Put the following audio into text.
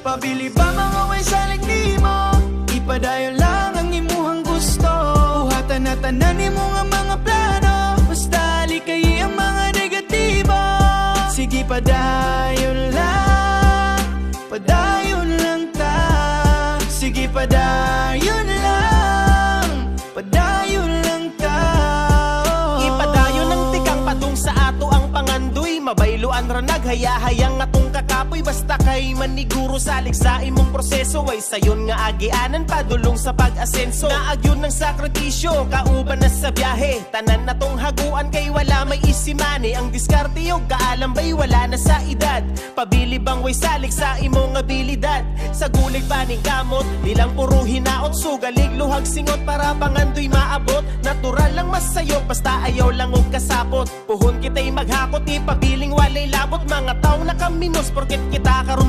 Pabili ba mga way salig nimo? Ipadayon lang ang imuhang gusto. Buhatan na tanan nimo nga mga plano. Basta likay ang mga negatibo. Sige padayon lang, padayon lang ta. Sige padayon lang, padayon lang ta. Ipadayon ng tikang padung sa ato ang pangandoy. Mabayloan ra naghayahayang atong kakapoy. Basta kay maniguro salig sa imong proseso. Ay sayon nga agianan padulong sa pag-asenso. Naagyon ng sakripisyo, kauban na sa biyahe. Tanan na tong haguan kay wala may isimani. Ang diskarte yung kaalambay wala na sa edad. Pabili bang way salig sa imong abilidad. Sa gulig paning kamot, ilang puro hinaot. Sugalig luhag singot para pangandoy maabot. Natural lang masayo, basta ayaw lang og kasapot. Puhon kita'y maghakot, ipabiling walay labot. Mga tao na kaminos, porket kita karon